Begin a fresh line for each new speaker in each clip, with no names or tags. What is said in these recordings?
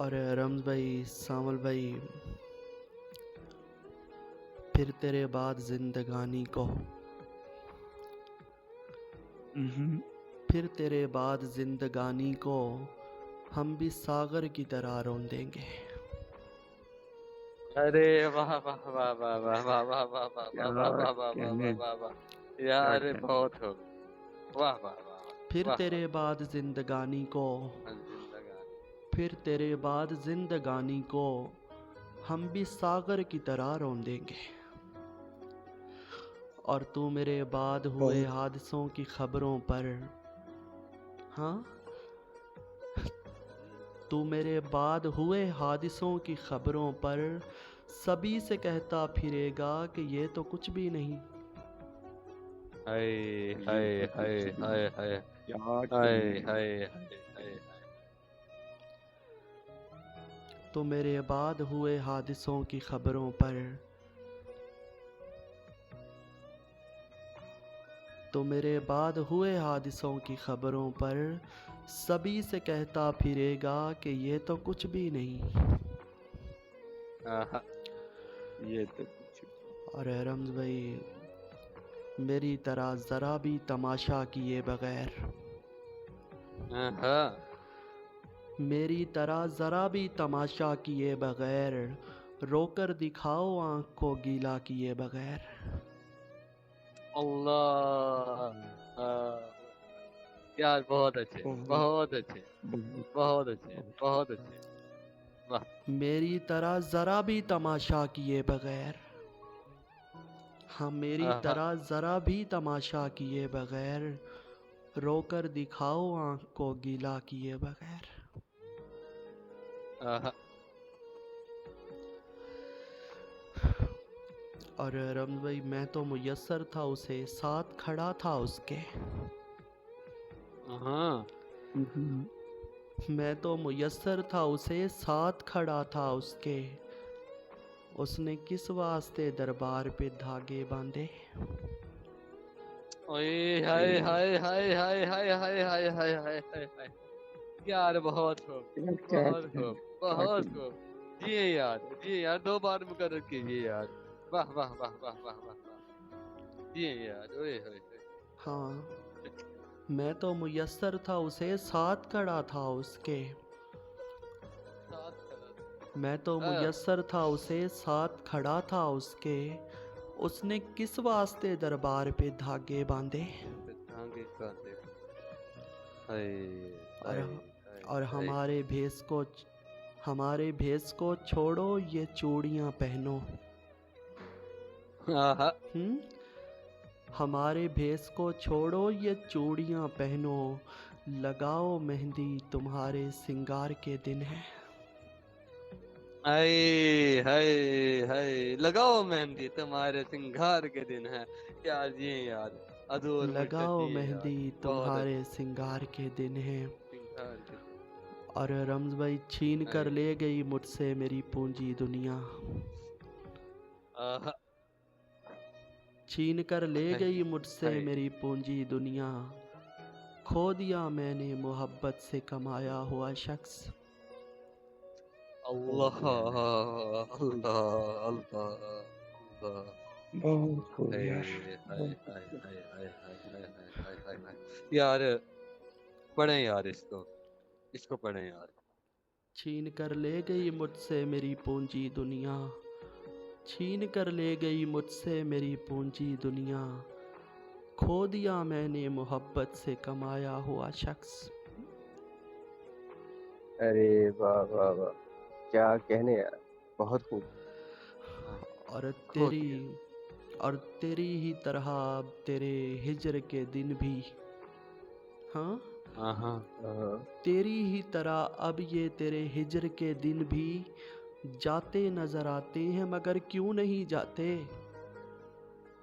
और रमज भाई, सामल भाई, फिर तेरे बाद जिंदगानी को,
हम्म।
फिर तेरे बाद जिंदगानी को हम भी सागर की तरह रोंदेंगे।
अरे वाह वाह वाह वाह वाह वाह वाह वाह वाह
क्या
वाह वाह वाह वाह वाह
कहने,
वाह वाह।
क्या
यार
कहने।
बहुत हो गया। वाह वाह वाह वाह
फिर
वाह वाह।
तेरे बाद जिंदगानी को,
जिंदगानी।
फिर तेरे बाद जिंदगानी को हम भी सागर की तरह रोंदेंगे। और तू मेरे बाद हुए
बहुत
हादसों की खबरों पर, हाँ, तू मेरे बाद हुए हादसों की खबरों पर सभी से कहता फिरेगा कि ये तो कुछ भी नहीं।
हाय
ये
हाय
तो
हाय
कुछ भी
हाय
नहीं।
हाय
क्या
हाय
कहने।
हाय हाय हाय हाय।
तो मेरे बाद हुए हादसों की खबरों पर, तो मेरे बाद हुए हादसों की खबरों पर सभी से कहता फिरेगा कि ये तो कुछ भी नहीं।
आहा,
ये तो कुछ भी
और रमज भाई, मेरी तरह ज़रा भी तमाशा किए बगैर,
आहा।
मेरी तरह ज़रा भी तमाशा किए बगैर रोकर दिखाओ आँख को गीला किए बगैर।
अल्लाह। यार बहुत अच्छे,
बहुत
बहुत अच्छे,
बहुत
बहुत अच्छे,
बहुत
बहुत अच्छे। वाह।
मेरी तरह ज़रा भी तमाशा किए बगैर, हाँ, मेरी
आहा,
तरह ज़रा भी तमाशा किए बगैर रोकर दिखाओ आँख को गीला किए बगैर।
आहा।
और रमज भाई, मैं तो मुयस्सर था उसे, साथ खड़ा था उसके।
हाँ।
हम्म।
मैं तो मुयस्सर था उसे, साथ खड़ा था उसके। उसने किस वास्ते दरबार पे धागे बांधे।
ओए हाय
अरे
हाय हाय हाय हाय हाय हाय हाय हाय हाय हाय। यार बहुत खूब,
क्या क्या
बहुत
कहने,
खूब,
क्या
बहुत
कहने।
खूब। जी यार 2 बार मुकर्रर कीजिए यार। वाह वाह वाह वाह वाह वाह वाह। जी यार, ओए होए होए।
हाँ, मैं तो मुयस्सर था उसे, साथ खड़ा था उसके।
साथ खड़ा
मैं तो
था।
मुयस्सर था उसे, साथ खड़ा था उसके। उसने किस वास्ते दरबार पे धागे बांधे।
आगे बांधे। हाय
और
हाय हाय
और
हाय।
हमारे भेष को छोड़ो, ये चूड़ियाँ पहनो।
आहा।
हम्म, हमारे भेष को छोड़ो, ये चूड़ियाँ पहनो। लगाओ मेहंदी, तुम्हारे सिंगार के दिन है।
हाय हाय हाय, लगाओ मेहंदी तुम्हारे सिंगार के दिन है। यार जी यार, अधूर मिस्टर
लगाओ
जी यार।
मेहंदी,
बहुत
तुम्हारे
अच्छे।
सिंगार के दिन है।
सिंगार के दिन।
और रमज भाई, छीन कर
हाय।
ले गई मुझसे मेरी पूंजी दुनिया।
आहा।
छीन कर ले
हाय
गई मुझसे
हाय।
मेरी पूंजी दुनिया। खो दिया मैंने मोहब्बत से कमाया हुआ शख्स।
खो
अल्लाह
दिया मैंने।
अल्लाह अल्लाह अल्लाह।
बहुत खूब
हाय
यार।
हाय
बहुत
हाय
खूब।
हाय हाय हाय हाय हाय हाय हाय हाय। यार पढ़े यार इसको, इसको पढ़े यार।
छीन कर ले गई मुझसे मेरी पूंजी दुनिया। छीन कर ले गई मुझसे मेरी पूंजी दुनिया। खो दिया मैंने मोहब्बत से कमाया हुआ शख्स।
अरे वाह वाह वाह, क्या कहने यार। बहुत खूब।
हाँ,
और
खो
तेरी
दिया।
और तेरी ही तरह अब तेरे हिजर के दिन भी, हाँ,
हाँ हाँ।
हाँ।
तेरी ही तरह अब ये तेरे हिजर के दिन भी जाते नजर आते हैं, मगर क्यों नहीं जाते।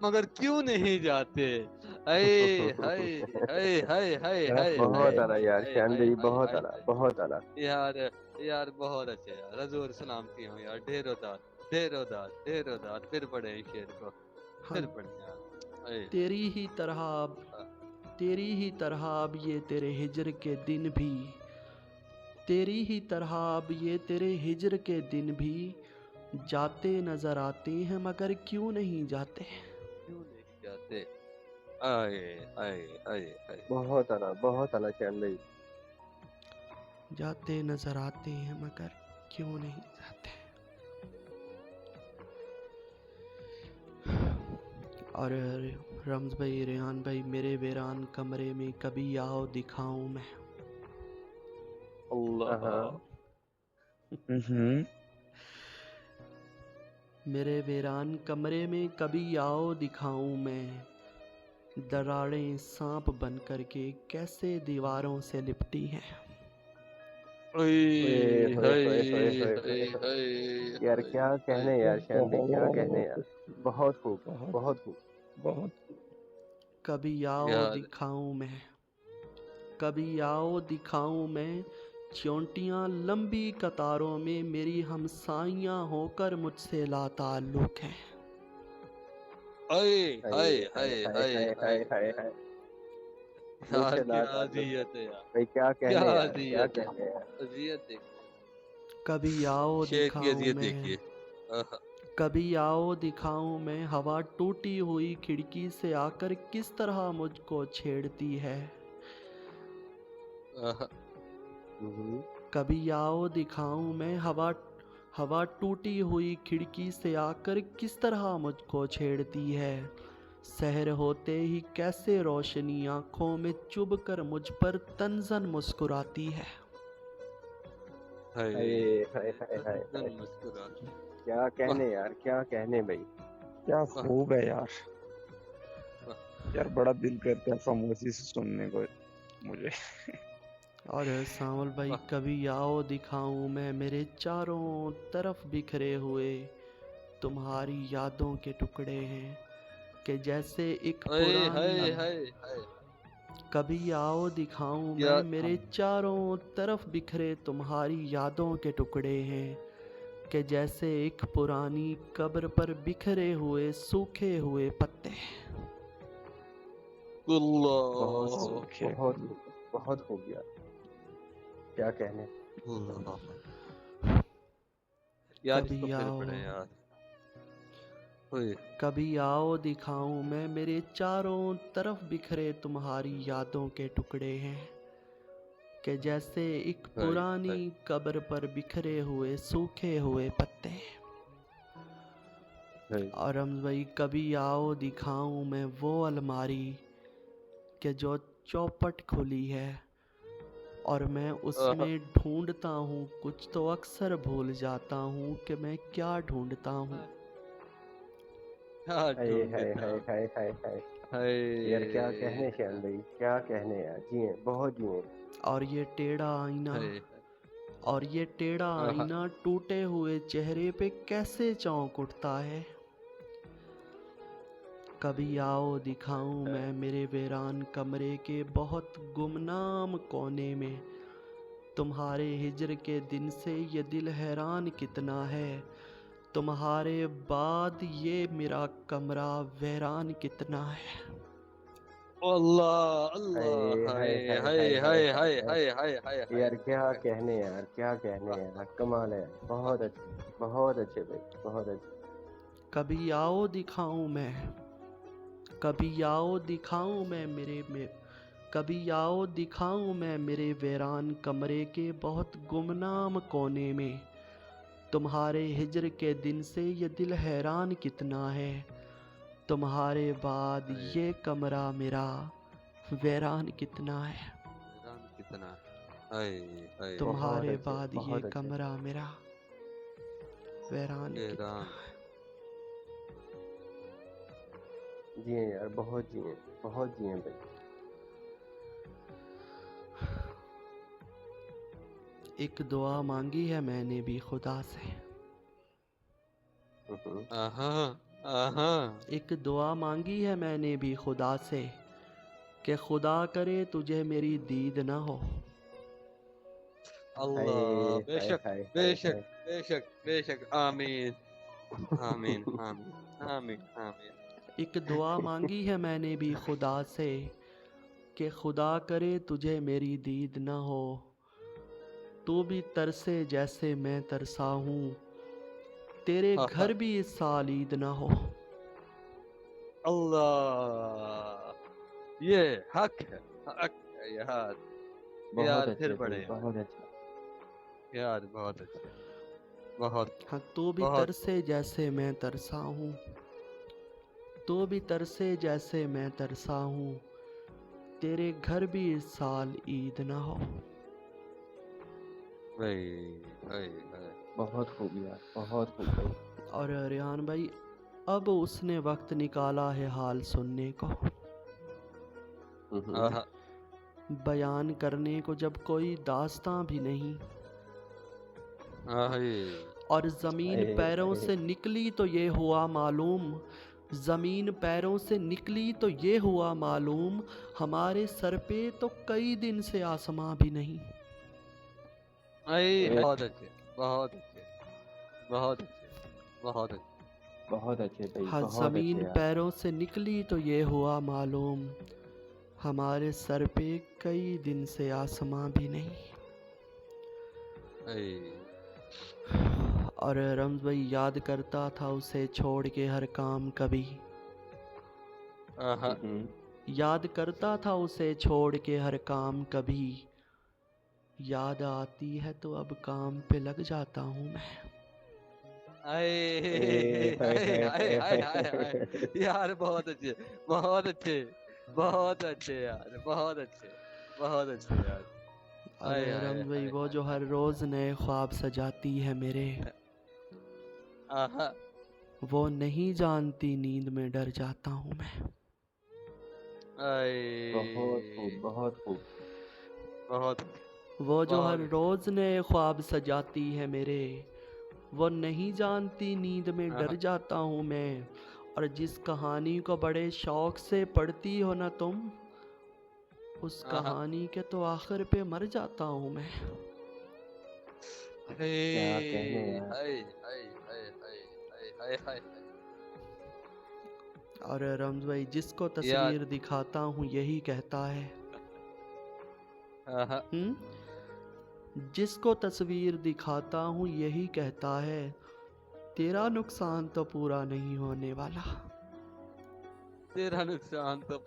मगर क्यों नहीं जाते। हाय हाय हाय हाय हाय हाय हाय
बहुत आला यार,
हाय
शान
हाय
भाई
हाय
बहुत
हाय
आला,
हाय।
बहुत आला।
यार, यार बहुत अच्छे यार, हजूर सलामती हो यार। ढेरों दाद, ढेरों दाद, ढेरों दाद। फिर पढ़े इस शेर को,
हाँ,
फिर पढ़े यार। हाय हाय
तेरी ही तरह अब
हाय।
तेरी ही तरह अब ये तेरे हिजर के दिन भी तेरी ही तरह अब ये तेरे हिज्र के दिन भी जाते नजर आते हैं, मगर क्यों नहीं जाते।
क्यों नहीं जाते। आए आए आए आए।
बहुत आला चैन भाई।
जाते नजर आते हैं मगर क्यों नहीं जाते। और रम्ज भाई, रेहान भाई, मेरे वीरान कमरे में कभी आओ दिखाऊं मैं।
अल्लाह।
हम्म।
मेरे वीरान कमरे में कभी आओ दिखाऊं मैं, दरारें सांप बन करके कैसे दीवारों से लिपटी हैं।
ओए
ओए होए
हाय
होए होए होए
हाय
होए होए।
हाय
यार
हाय
क्या
हाय।
कहने यार श्याम भाई, क्या कहने यार।
बहुत
बहुत खूब।
बहुत
बहुत खूब।
बहुत
कभी आओ
यार
दिखाऊं मैं, कभी आओ दिखाऊं मैं, चोंटियां लंबी कतारों में मेरी हमसाइयां होकर मुझसे लाताल्लुक हैं।
हाय
हाय
हाय
हाय
हाय
हाय
हाय
हाय
हाय
हाय हाय
हाय।
हाय।
यार
मुझसे
क्या
लाताल्लुक है।
अजियत है यार।
भाई क्या
क्या
कहने यार, क्या
अजियत है।
कहने यार।
अजियत देखिए।
कभी आओ
शेख की
दिखाऊं
अजियत
मैं,
देखिए। आहा,
कभी आओ दिखाऊं मैं, हवा टूटी हुई खिड़की से आकर किस तरह मुझको छेड़ती है।
आहा।
हम्म।
कभी आओ दिखाऊं मैं, हवा हवा टूटी हुई खिड़की से आकर किस तरह मुझको छेड़ती है। सहर होते ही कैसे रोशनी आंखों में चुभ कर मुझ पर तंजन मुस्कुराती है।
हाय
हाय हाय हाय हाय
तंदन
हाय।
मुस्कुराती।
क्या
वाह
कहने यार, क्या कहने भाई।
क्या
वाह
खूब है यार।
वाह।
यार बड़ा दिल करता है खामोशी से सुनने को मुझे।
और सांवल भाई,
वाह।
कभी आओ दिखाऊं मैं, मेरे चारों तरफ बिखरे हुए तुम्हारी यादों के टुकड़े हैं, कि जैसे एक
हाय
पुरानी।
हाय हाय हाय।
कभी आओ दिखाऊं
क्या
मैं, मेरे चारों तरफ बिखरे तुम्हारी यादों के टुकड़े हैं, कि जैसे एक पुरानी कब्र पर बिखरे हुए सूखे हुए पत्ते।
बहुत
अल्लाह।
खूब,
सूखे
बहुत खूब, बहुत खूब यार। क्या कहने।
अल्लाह। यार इसको
कभी
फिर
आओ,
पढ़े यार। ओए
कभी आओ दिखाऊं मैं, मेरे चारों तरफ बिखरे तुम्हारी यादों के टुकड़े हैं, कि जैसे एक
हाय
पुरानी
हाय
कब्र पर बिखरे हुए सूखे हुए पत्ते।
हाय।
और हम भाई, कभी आओ दिखाऊं मैं वो अलमारी, कि जो चौपट खुली है और मैं
आहा,
उसमें ढूंढता हूँ कुछ, तो अक्सर भूल जाता हूँ कि मैं क्या ढूंढता हूँ।
क्या
हाय हाय
ढूंढता।
हाय हाय हाय हाय। यार क्या कहने
हाय
श्याम भाई, क्या कहने यार। जिए, बहुत जिए।
और ये टेढ़ा आईना,
हाय।
और ये टेढ़ा
आहा,
आईना टूटे हुए चेहरे पे कैसे चौंक उठता है। कभी आओ दिखाऊं मैं, मेरे वीरान कमरे के बहुत गुमनाम कोने में, तुम्हारे हिज्र के दिन से ये दिल हैरान कितना है, तुम्हारे बाद ये मेरा कमरा वीरान कितना है।
अल्लाह
हाय
अल्लाह।
हाय
हाय
हाय हाय
हाय
हाय
हाय
हाय
हाय
हाय।
हाय हाय हाय हाय
यार
हाय
क्या
हाय।
कहने यार, क्या कहने
वाह
यार।
वाह
कमाल है यार,
वाह।
बहुत अच्छे। बहुत अच्छे भाई, बहुत अच्छे।
कभी आओ दिखाऊं मैं, कभी आओ दिखाऊं मैं मेरे में कभी आओ दिखाऊं मैं मेरे वीरान कमरे के बहुत गुमनाम कोने में, तुम्हारे हिज्र के दिन से ये दिल हैरान कितना है, तुम्हारे बाद
हाय
ये कमरा मेरा वीरान कितना है।
हैरान कितना। हाय हाय
बहुत
तुम्हारे
अच्छे,
बाद ये
बहुत अच्छे।
कमरा मेरा वीरान कितना
हैरान।
है।
जिए यार, बहुत जिए। बहुत जिए भाई।
एक दुआ मांगी है मैंने भी खुदा से,
हम्म।
आहा आहा।
एक दुआ मांगी है मैंने भी खुदा से, कि खुदा करे तुझे मेरी दीद ना हो।
हाय
अल्लाह
हाय
बेशक
हाय हाय
बेशक
हाय।
बेशक बेशक। आमीन आमीन आमीन आमीन आमीन।
एक दुआ मांगी है मैंने भी खुदा से, कि खुदा करे तुझे मेरी दीद ना हो, तू भी तरसे जैसे मैं तरसा हूँ, तेरे
हाँ,
घर भी इस साल ईद ना हो।
अल्लाह, ये हक है यार।
बहुत
यार फिर
अच्छे
बड़े
भाई,
यार।
बहुत अच्छे।
यार बहुत अच्छे। बहुत
हाँ, तू भी
बहुत
तरसे जैसे मैं तरसा हूँ, तू भी तरसे जैसे मैं तरसा हूँ, तेरे घर भी इस साल ईद ना हो।
भाई भाई भाई।
बहुत खूब यार, बहुत खूब भाई।
और रेहान भाई, अब उसने वक्त निकाला है हाल सुनने को,
आहा,
बयान करने को जब कोई दास्तां भी नहीं,
आही,
और ज़मीन
हाय,
पैरों
हाय।
से निकली तो ये हुआ मालूम, ज़मीन पैरों से निकली तो ये हुआ मालूम, हमारे सर पे तो कई दिन से आसमां भी नहीं।
आई,
ए,
बहुत अच्छे, बहुत अच्छे, बहुत अच्छे, बहुत अच्छे।
बहुत अच्छे भाई,
हाँ,
बहुत अच्छे
ज़मीन
यार।
पैरों से निकली तो ये हुआ मालूम, हमारे सर पे कई दिन से आसमां भी नहीं।
आई,
और रम्ज़ भाई, याद करता था उसे छोड़ के हर काम कभी,
आहा,
याद करता था उसे छोड़ के हर काम कभी, याद आती है तो अब काम पे लग जाता हूँ मैं।
आई,
हाय,
आई,
हाय,
आई,
हाय,
आई,
हाय,
आई,
हाय।
आई। यार बहुत अच्छे, बहुत अच्छे, बहुत अच्छे यार, बहुत अच्छे, बहुत अच्छे यार।
और
आय हाय
रम्ज़ भाई,
हाय
वो
हाय
जो
हाय।
हर रोज़ नए ख्वाब सजाती है मेरे,
आहा,
वो नहीं जानती नींद में डर जाता हूँ मैं।
बहुत खूब,
आई,
बहुत खूब।
बहुत
वो जो हर
बहुत अच्छे।
रोज़ नए ख्वाब सजाती है मेरे, वो नहीं जानती नींद में डर
आहा,
जाता हूँ मैं। और जिस कहानी को बड़े शौक से पढ़ती हो ना तुम, उस
आहा,
कहानी के तो आखिर पे मर जाता हूँ मैं।
क्या कहने यार।
हाय हाय हाय हाय हाय हाय हाय हाय।
और रम्ज़ भाई, जिसको
यार,
तस्वीर दिखाता हूँ यही कहता है,
आहा,
जिसको तस्वीर दिखाता हूँ यही कहता है, तेरा नुकसान तो पूरा नहीं होने वाला।
तेरा नुकसान तो